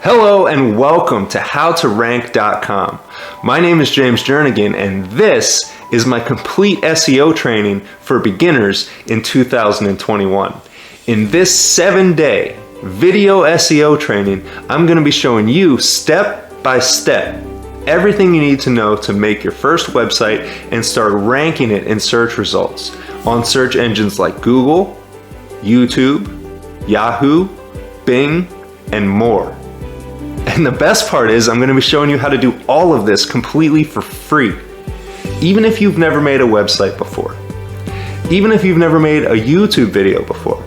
Hello and welcome to howtorank.com. My name is James Jernigan and this is my complete SEO training for beginners in 2021. In this 7-day video SEO training, I'm going to be showing you step by step everything you need to know to make your first website and start ranking it in search results on search engines like Google, YouTube, Yahoo, Bing, and more. And the best part is I'm going to be showing you how to do all of this completely for free. Even if you've never made a website before, even if you've never made a YouTube video before,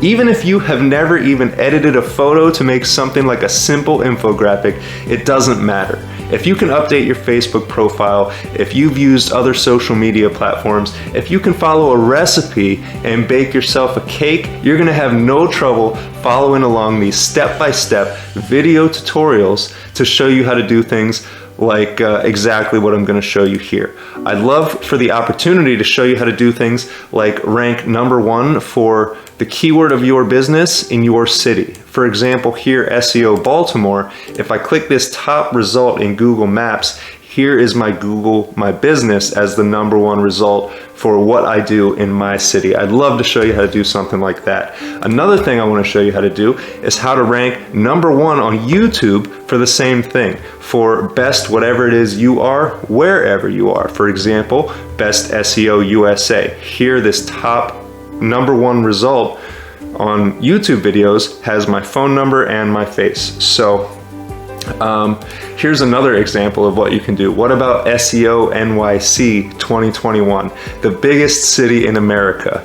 even if you have never even edited a photo to make something like a simple infographic, it doesn't matter. If you can update your Facebook profile, if you've used other social media platforms, if you can follow a recipe and bake yourself a cake, you're gonna have no trouble following along these step-by-step video tutorials to show you how to do things like exactly what I'm going to show you here. I'd love for the opportunity to show you how to do things like rank #1 for the keyword of your business in your city. For example, here SEO Baltimore, if I click this top result in Google Maps, here is my business as the #1 result for what I do in my city. I'd love to show you how to do something like that. Another thing I want to show you how to do is how to rank #1 on YouTube for the same thing, for best whatever it is you are, wherever you are. For example, best SEO USA. Here, this top #1 result on YouTube videos has my phone number and my face. So here's another example of what you can do. What about SEO NYC 2021, the biggest city in America?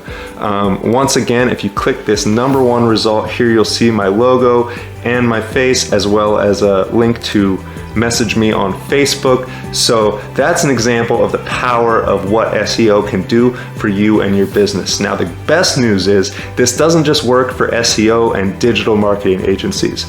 Once again, if you click this #1 result, here you'll see my logo and my face, as well as a link to message me on Facebook. So that's an example of the power of what SEO can do for you and your business. Now, the best news is this doesn't just work for SEO and digital marketing agencies.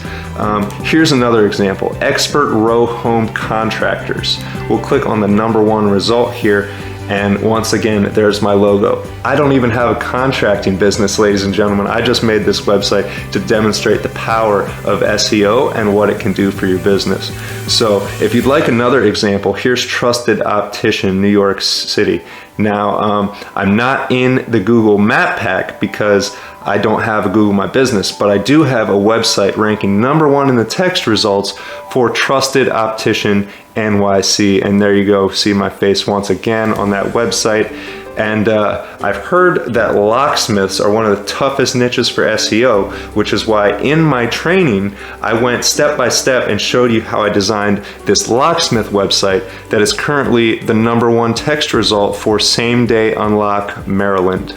Here's another example, expert row home contractors. We'll click on the #1 result here. And once again, there's my logo. I don't even have a contracting business, ladies and gentlemen. I just made this website to demonstrate the power of SEO and what it can do for your business. So if you'd like another example, here's Trusted Optician, New York City. Now, I'm not in the Google Map Pack because I don't have a Google My Business, but I do have a website ranking #1 in the text results for Trusted Optician NYC. And there you go, see my face once again on that website. And I've heard that locksmiths are one of the toughest niches for SEO, which is why in my training, I went step by step and showed you how I designed this locksmith website that is currently the #1 text result for Same Day Unlock Maryland.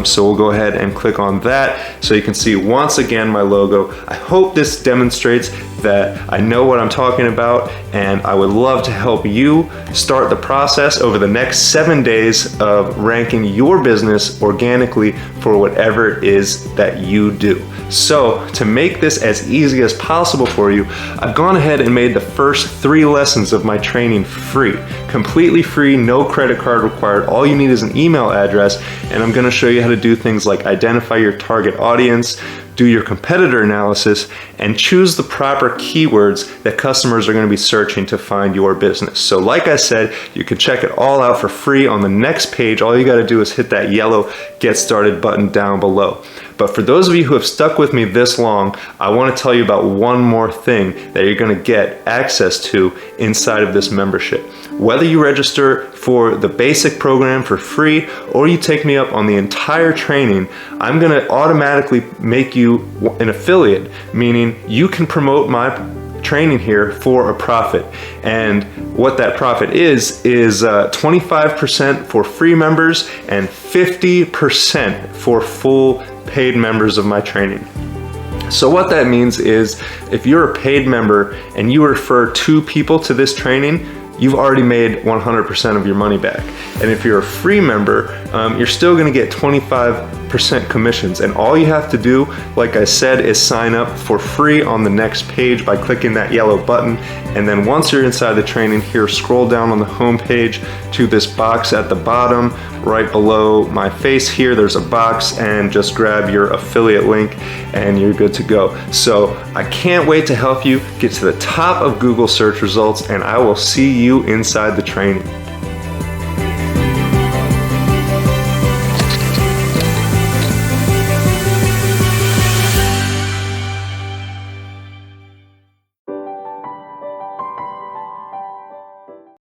So we'll go ahead and click on that so you can see once again my logo. I hope this demonstrates that I know what I'm talking about, and I would love to help you start the process over the next 7 days of ranking your business organically for whatever it is that you do. So to make this as easy as possible for you, I've gone ahead and made the first 3 lessons of my training free, completely free, no credit card required. All you need is an email address, and I'm going to show you how to do things like identify your target audience, do your competitor analysis, and choose the proper keywords that customers are going to be searching to find your business. So like I said, you can check it all out for free on the next page. All you got to do is hit that yellow Get Started button down below. But for those of you who have stuck with me this long, I want to tell you about one more thing that you're going to get access to inside of this membership. Whether you register for the basic program for free or you take me up on the entire training, I'm going to automatically make you an affiliate, meaning you can promote my training here for a profit. And what that profit is 25% for free members and 50% for full paid members of my training. So what that means is if you're a paid member and you refer 2 people to this training, you've already made 100% of your money back. And if you're a free member, you're still going to get 25% 8% commissions. And all you have to do, like I said, is sign up for free on the next page by clicking that yellow button. And then once you're inside the training here, scroll down on the home page to this box at the bottom, right below my face here, there's a box, and just grab your affiliate link and you're good to go. So I can't wait to help you get to the top of Google search results, and I will see you inside the training.